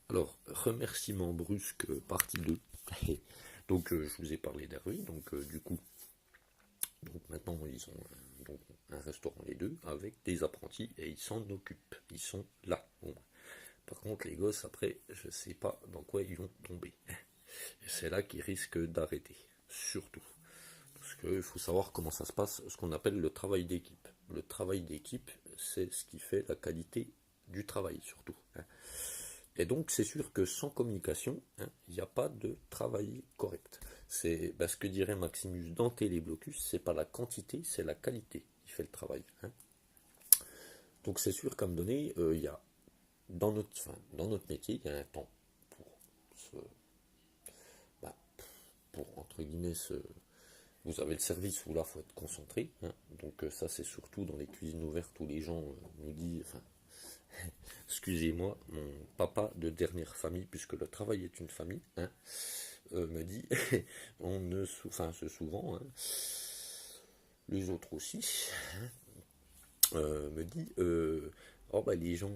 Alors, remerciement brusque, partie 2. Donc, je vous ai parlé d'Hervé, donc du coup, donc maintenant ils ont donc, un restaurant les deux avec des apprentis et ils s'en occupent, ils sont là. Bon. Par contre, les gosses, après, je sais pas dans quoi ils vont tomber. Et c'est là qu'ils risquent d'arrêter, surtout. Parce qu'il faut savoir comment ça se passe, ce qu'on appelle le travail d'équipe. Le travail d'équipe, c'est ce qui fait la qualité du travail, surtout. Et donc, c'est sûr que sans communication, il n'y a pas de travail correct. C'est ce que dirait Maximus dans Téléblocus, c'est pas la quantité, c'est la qualité qui fait le travail. Donc, c'est sûr qu'à me donner, il y a dans notre métier, il y a un temps pour se, bah, pour entre guillemets vous avez le service où là faut être concentré. Donc ça c'est surtout dans les cuisines ouvertes où les gens nous disent, enfin, excusez-moi, mon papa de dernière famille, puisque le travail est une famille, me dit, on ne, enfin c'est souvent, les autres aussi, me dit, oh bah les gens,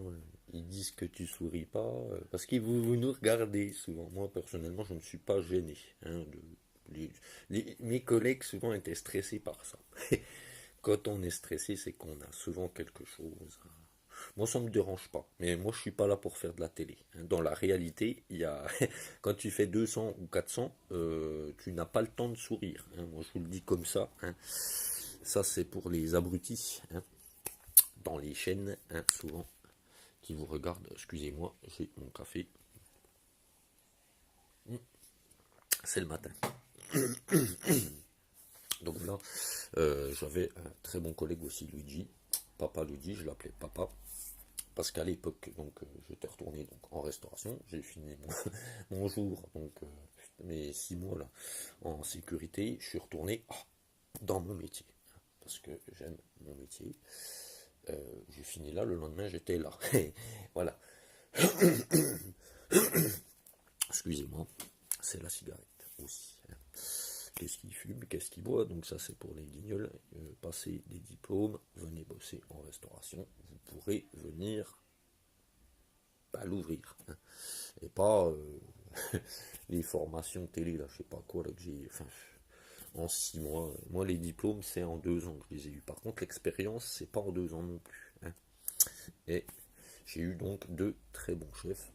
ils disent que tu souris pas, parce que vous nous regardez souvent. Moi personnellement, je ne suis pas gêné. Mes collègues souvent étaient stressés par ça. Quand on est stressé, c'est qu'on a souvent quelque chose. Moi, ça me dérange pas. Mais moi, je suis pas là pour faire de la télé. Dans la réalité, il y a quand tu fais 200 ou 400, tu n'as pas le temps de sourire. Moi, je vous le dis comme ça. Ça, c'est pour les abrutis. Dans les chaînes, souvent, qui vous regardent. Excusez-moi, j'ai mon café. C'est le matin. Donc là, j'avais un très bon collègue aussi, Luigi. Papa Luigi, je l'appelais papa. Parce qu'à l'époque, donc, j'étais retourné donc, en restauration, j'ai fini mon jour, donc mes 6 mois là, en sécurité, je suis retourné dans mon métier, parce que j'aime mon métier. J'ai fini là, le lendemain j'étais là. Voilà. Excusez-moi, c'est la cigarette aussi. Qu'est-ce qu'il fume, qu'est-ce qu'il boit, donc ça c'est pour les guignols. Passez des diplômes, venez bosser en restauration, vous pourrez venir à l'ouvrir. Et pas les formations télé, là, je sais pas quoi, là, que j'ai. Enfin, en 6 mois. Moi, les diplômes, c'est en 2 ans que je les ai eus. Par contre, l'expérience, c'est pas en 2 ans non plus. Et j'ai eu donc deux très bons chefs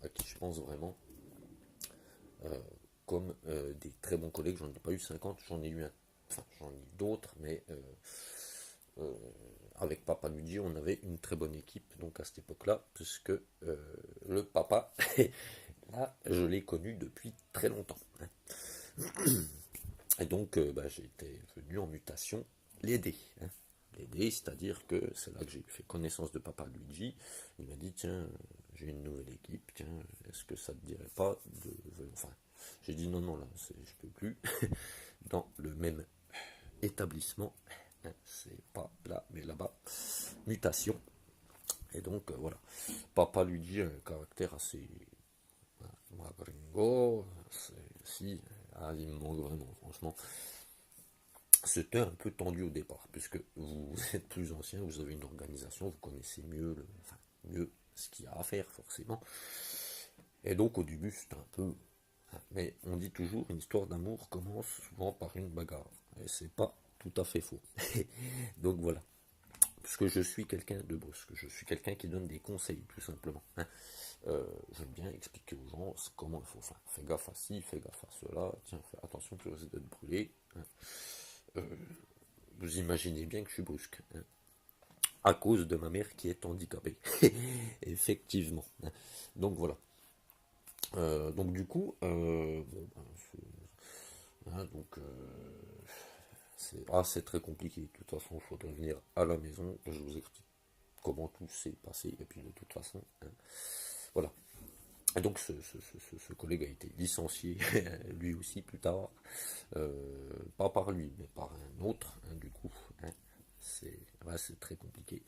à qui je pense vraiment comme des très bons collègues. J'en ai pas eu 50, j'en ai eu enfin, j'en ai eu d'autres, mais euh, avec Papa Luigi, on avait une très bonne équipe donc à cette époque-là, puisque le papa, là, je l'ai connu depuis très longtemps. Et donc, j'étais venu en mutation l'aider. L'aider, c'est-à-dire que c'est là que j'ai fait connaissance de Papa Luigi. Il m'a dit, tiens, j'ai une nouvelle équipe, tiens, est-ce que ça te dirait pas de... Enfin, j'ai dit non, non, là, je peux plus. Dans le même établissement, c'est pas là, mais là-bas, mutation. Et donc, voilà. Papa Luigi a un caractère assez gringo, si, il me manque vraiment, franchement. C'était un peu tendu au départ, puisque vous êtes plus ancien, vous avez une organisation, vous connaissez mieux ce qu'il y a à faire, forcément. Et donc, au début, c'était un peu. Mais on dit toujours, une histoire d'amour commence souvent par une bagarre. Et c'est pas tout à fait faux. Donc voilà. Puisque je suis quelqu'un de brusque, je suis quelqu'un qui donne des conseils, tout simplement. J'aime bien expliquer aux gens comment il faut faire. Fais gaffe à ci, fais gaffe à cela, tiens, fais attention, tu risques de te brûler. Vous imaginez bien que je suis brusque. À cause de ma mère qui est handicapée. Effectivement. Donc voilà. Donc du coup, donc c'est très compliqué. De toute façon, il faudrait venir à la maison. Je vous explique comment tout s'est passé. Et puis de toute façon, voilà. Et donc ce collègue a été licencié lui aussi plus tard. Pas par lui, mais par un autre, du coup. C'est très compliqué.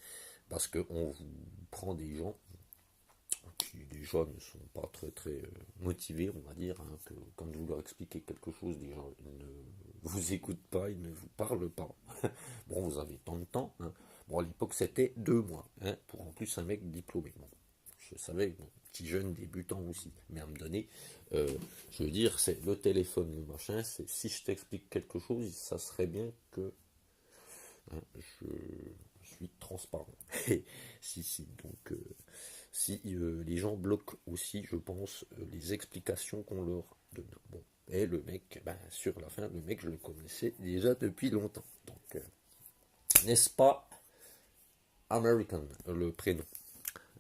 Parce qu'on vous prend des gens qui déjà ne sont pas très très motivés, on va dire, que quand vous leur expliquez quelque chose, déjà ils ne vous écoutent pas, ils ne vous parlent pas. Bon, vous avez tant de temps. Bon, à l'époque c'était 2 mois, pour en plus un mec diplômé. Bon, je savais, bon, petits jeunes débutants aussi. Mais à me donner, je veux dire, c'est le téléphone, le machin, c'est si je t'explique quelque chose, ça serait bien que hein, je suis transparent. Si. Donc, si les gens bloquent aussi, je pense, les explications qu'on leur donne. Bon. Et le mec, ben, sur la fin, le mec, je le connaissais déjà depuis longtemps. Donc, n'est-ce pas American, le prénom.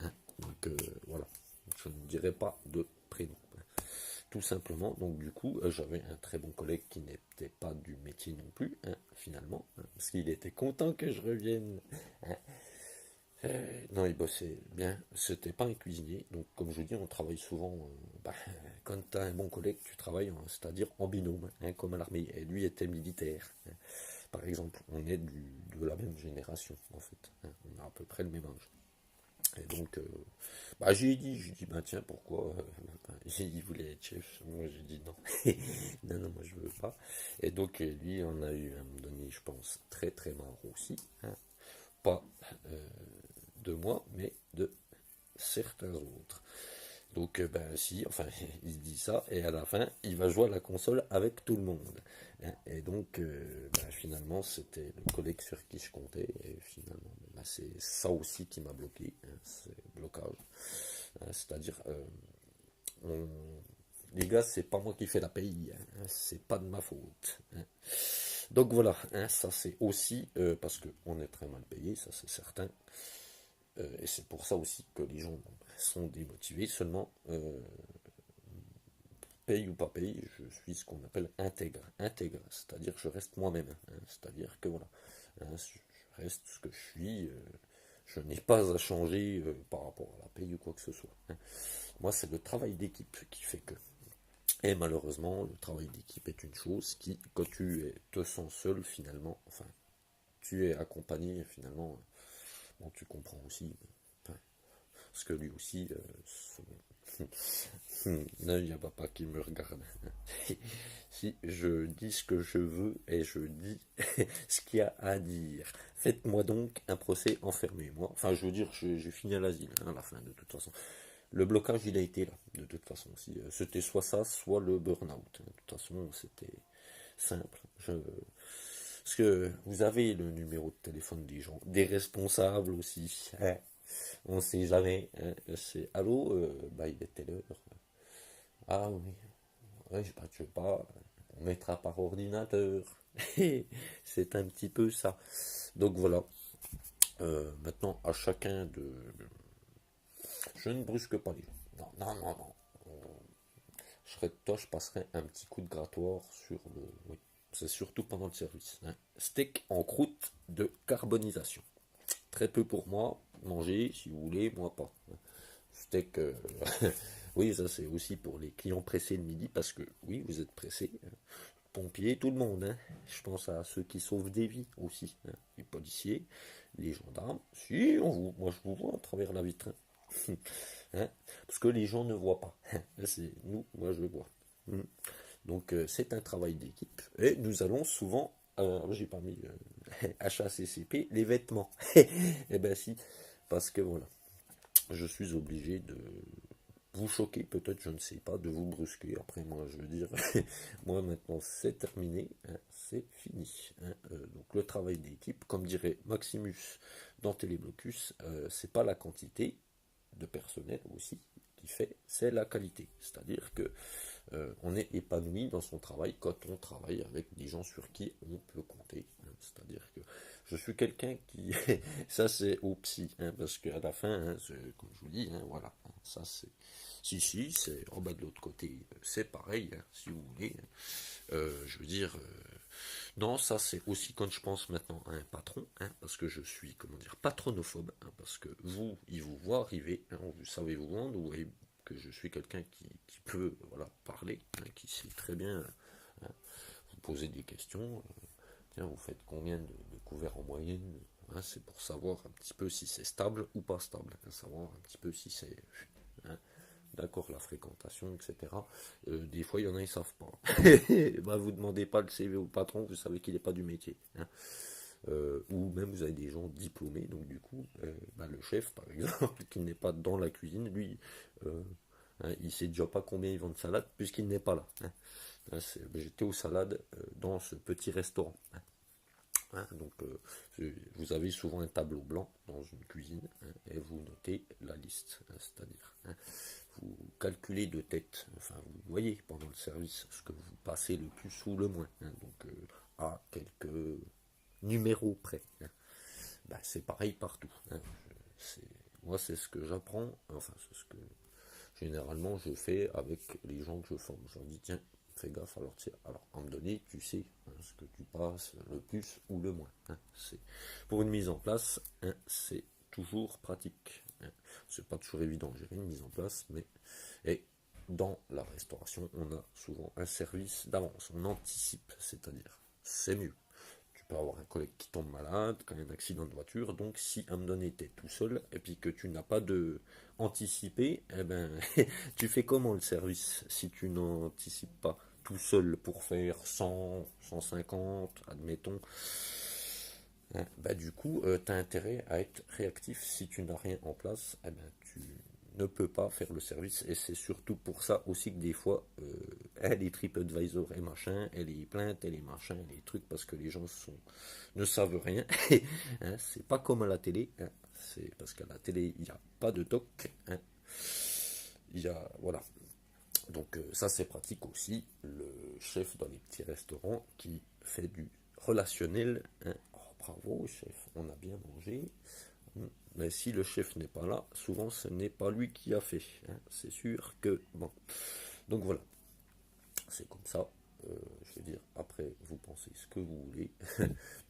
Hein. Donc voilà, je ne dirais pas de prénom. Tout simplement, donc du coup, j'avais un très bon collègue qui n'était pas du métier non plus, hein, finalement, hein, parce qu'il était content que je revienne. Hein. Non, il bossait bien, c'était pas un cuisinier, donc comme je vous dis, on travaille souvent, bah, quand tu as un bon collègue, tu travailles, c'est-à-dire en binôme, hein, comme à l'armée, et lui était militaire. Hein. Par exemple, on est de la même génération, en fait, hein, on a à peu près le même âge. Et donc, bah, j'ai dit, bah tiens, pourquoi il voulait être chef. Moi, j'ai dit non. Non, non, moi, je veux pas. Et donc, lui, on a eu, à un moment donné, je pense, très, très marre aussi. Hein. Pas de moi, mais de certains autres. Donc, ben si, enfin, il se dit ça, et à la fin, il va jouer à la console avec tout le monde. Hein. Et donc, ben, finalement, c'était le collègue sur qui je comptais, et finalement, ben, c'est ça aussi qui m'a bloqué, hein, c'est le blocage. Hein, c'est-à-dire, on- les gars, c'est pas moi qui fais la paye, hein, c'est pas de ma faute. Hein. Donc voilà, hein, ça c'est aussi parce qu'on est très mal payé, ça c'est certain. Et c'est pour ça aussi que les gens sont démotivés. Seulement, paye ou pas paye, je suis ce qu'on appelle intègre. Intègre, c'est-à-dire que je reste moi-même. Hein, c'est-à-dire que voilà, hein, je reste ce que je suis. Je n'ai pas à changer par rapport à la paye ou quoi que ce soit. Hein. Moi, c'est le travail d'équipe qui fait que. Et malheureusement, le travail d'équipe est une chose qui, quand te sens seul finalement, enfin, tu es accompagné finalement, bon, tu comprends aussi, enfin, parce que lui aussi, non, il n'y a pas qui me regarde. Si je dis ce que je veux et je dis ce qu'il y a à dire, faites-moi donc un procès, enfermez-moi. Enfin, je veux dire, j'ai fini à l'asile hein, à la fin, de toute façon. Le blocage, il a été là, de toute façon. Si, c'était soit ça, soit le burn-out. De toute façon, c'était simple. Parce que vous avez le numéro de téléphone des gens, des responsables aussi. Hein. On ne sait jamais. Hein. C'est allô, bah il est telle heure. Ah oui, ouais, je sais pas. On mettra par ordinateur. C'est un petit peu ça. Donc voilà. Maintenant, à chacun de. Je ne brusque pas les gens. Non, non, non, non. Je serais de toi, je passerai un petit coup de grattoir sur le. Oui, c'est surtout pendant le service. Hein. Steak en croûte de carbonisation. Très peu pour moi. Manger, si vous voulez, moi pas. Steak. Oui, ça c'est aussi pour les clients pressés de midi, parce que oui, vous êtes pressés. Pompiers, tout le monde. Hein. Je pense à ceux qui sauvent des vies aussi. Hein. Les policiers, les gendarmes. Si, moi je vous vois à travers la vitre. Hein. Parce que les gens ne voient pas. C'est nous, moi je vois. Donc c'est un travail d'équipe. Et nous allons souvent, j'ai pas mis HACCP, les vêtements. Eh ben si, parce que voilà, je suis obligé de vous choquer, peut-être, je ne sais pas, de vous brusquer. Après, moi, je veux dire, moi maintenant, c'est terminé, hein, c'est fini. Hein. Donc, le travail d'équipe, comme dirait Maximus dans Téléblocus, c'est pas la quantité de personnel aussi qui fait, c'est la qualité. C'est-à-dire que on est épanoui dans son travail quand on travaille avec des gens sur qui on peut compter. Hein. C'est-à-dire que je suis quelqu'un qui, ça c'est au psy, hein, parce qu'à la fin, hein, comme je vous dis, hein, voilà, hein, ça c'est, si, c'est en bas de l'autre côté, c'est pareil, hein, si vous voulez. Hein. Je veux dire, non, ça c'est aussi quand je pense maintenant à un patron, hein, parce que je suis, comment dire, patronophobe, hein, parce que vous, il vous voit arriver, hein, vous savez vous vendre, vous voyez que je suis quelqu'un qui peut voilà, parler, hein, qui sait très bien hein, vous poser des questions. Tiens, vous faites combien de couverts en moyenne hein, c'est pour savoir un petit peu si c'est stable ou pas stable, hein, savoir un petit peu si c'est hein, d'accord la fréquentation, etc. Des fois, il y en a, ils savent pas. Bah, vous demandez pas le CV au patron, vous savez qu'il n'est pas du métier. Hein. ou même vous avez des gens diplômés, donc du coup, le chef, par exemple, qui n'est pas dans la cuisine, lui, il sait déjà pas combien ils vendent de salade, puisqu'il n'est pas là. J'étais aux salades dans ce petit restaurant. Donc, vous avez souvent un tableau blanc dans une cuisine, et vous notez la liste, c'est-à-dire vous calculez de tête, enfin vous voyez pendant le service ce que vous passez le plus ou le moins, donc à quelques numéros près. C'est pareil partout. Moi c'est ce que j'apprends, enfin c'est ce que généralement je fais avec les gens que je forme. Je leur dis tiens, fais gaffe, alors à un moment donné, tu sais ce que tu passes le plus ou le moins. C'est pour une mise en place, c'est toujours pratique. C'est pas toujours évident de gérer une mise en place, mais et dans la restauration, on a souvent un service d'avance, on anticipe, c'est-à-dire c'est mieux. Tu peux avoir un collègue qui tombe malade, quand il y a un accident de voiture, donc si à un moment donné t'es tout seul et puis que tu n'as pas de anticipé, eh ben tu fais comment le service si tu n'anticipes pas tout seul pour faire 100, 150, admettons. Du coup, tu as intérêt à être réactif. Si tu n'as rien en place, tu ne peux pas faire le service. Et c'est surtout pour ça aussi que des fois, les TripAdvisor et machin, et les plaintes, et les machins, et les trucs, parce que les gens ne savent rien. C'est pas comme à la télé. C'est parce qu'à la télé, il n'y a pas de toc. Il y a, voilà. Donc ça c'est pratique aussi, le chef dans les petits restaurants qui fait du relationnel. Oh, bravo chef, on a bien mangé. Mais si le chef n'est pas là, souvent ce n'est pas lui qui a fait. C'est sûr que bon. Donc voilà, c'est comme ça. Je veux dire, après vous pensez ce que vous voulez.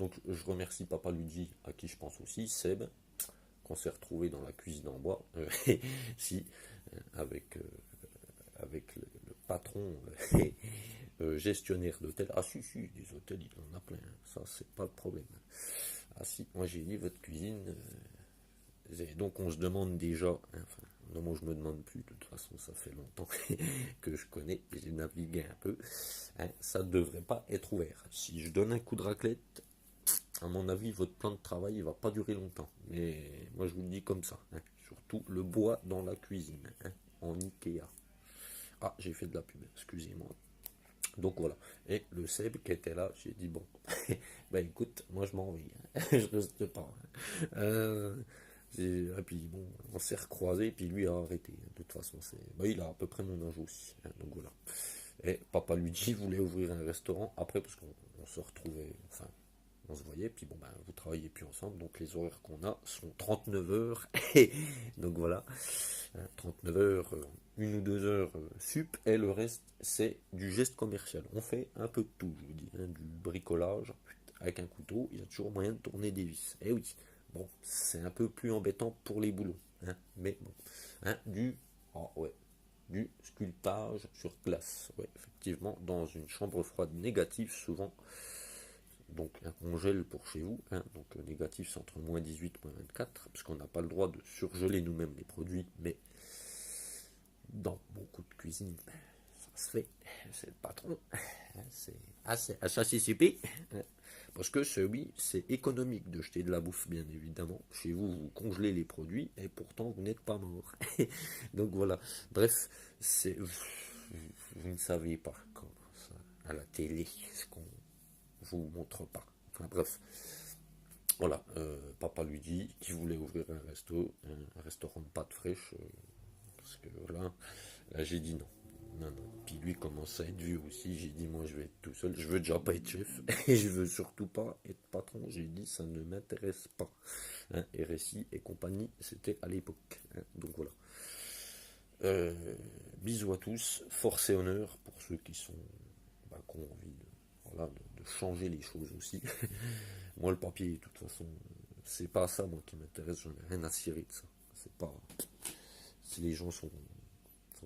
Donc je remercie Papa Luigi à qui je pense aussi, Seb, qu'on s'est retrouvé dans la cuisine en bois. Si avec le patron gestionnaire d'hôtel. Ah si, si, des hôtels, il en a plein. Ça, c'est pas le problème. Ah si, moi j'ai dit votre cuisine. Donc on se demande déjà, enfin, non, moi je me demande plus, de toute façon ça fait longtemps que je connais, j'ai navigué un peu, ça ne devrait pas être ouvert. Si je donne un coup de raclette, à mon avis votre plan de travail il va pas durer longtemps. Mais moi je vous le dis comme ça, surtout le bois dans la cuisine, en Ikea. Ah, j'ai fait de la pub, excusez-moi. Donc voilà. Et le Seb qui était là, j'ai dit bon, écoute, moi je m'en vais, je reste pas. Euh, et puis bon, on s'est recroisé, et puis lui a arrêté. De toute façon, il a à peu près mon âge aussi. Donc voilà. Et Papa Luigi voulait ouvrir un restaurant après, parce qu'on se retrouvait, enfin, on se voyait, puis bon, vous travaillez plus ensemble, donc les horaires qu'on a sont 39 heures. Donc voilà, 39 heures, 1 ou 2 heures sup, et le reste, c'est du geste commercial. On fait un peu de tout, je vous dis, du bricolage, avec un couteau, il y a toujours moyen de tourner des vis. Et oui, bon, c'est un peu plus embêtant pour les boulots, mais bon, du sculptage sur glace, ouais, effectivement, dans une chambre froide négative, souvent. Donc un congèle pour chez vous, donc négatif c'est entre -18, -24, parce qu'on n'a pas le droit de surgeler nous-mêmes les produits, mais dans beaucoup de cuisines, ça se fait, c'est le patron, c'est assez super, parce que oui, c'est économique de jeter de la bouffe, bien évidemment. Chez vous, vous congelez les produits, et pourtant vous n'êtes pas mort. Donc voilà, bref, vous ne savez pas comment ça, à la télé, ce qu'on vous montre pas. Enfin bref, voilà, Papa lui dit qu'il voulait ouvrir un restaurant de pâtes fraîches, parce que voilà, là j'ai dit non. Non, non. Puis lui commence à être vieux aussi, j'ai dit moi je vais être tout seul, je veux déjà pas être chef, et je veux surtout pas être patron, j'ai dit ça ne m'intéresse pas. RSI et compagnie, c'était à l'époque. Donc voilà. Bisous à tous, force et honneur pour ceux qui ont envie de changer les choses aussi. Moi, le papier, de toute façon, c'est pas ça, moi, qui m'intéresse, j'en ai rien à cirer de ça. C'est pas. Si les gens sont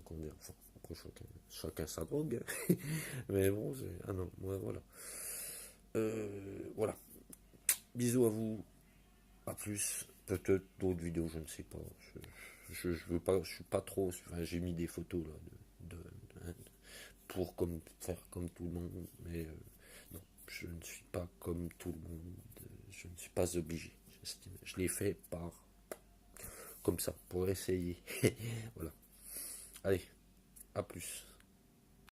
comment dire, enfin, après, chacun sa drogue. Mais bon, ah non, moi, voilà. Voilà. Bisous à vous. À plus. Peut-être d'autres vidéos, je ne sais pas. Je veux pas, je suis pas trop. Enfin, j'ai mis des photos là pour faire comme tout le monde, mais non, je ne suis pas comme tout le monde. je ne suis pas obligé. Je l'ai fait comme ça, pour essayer. Voilà. Allez, à plus.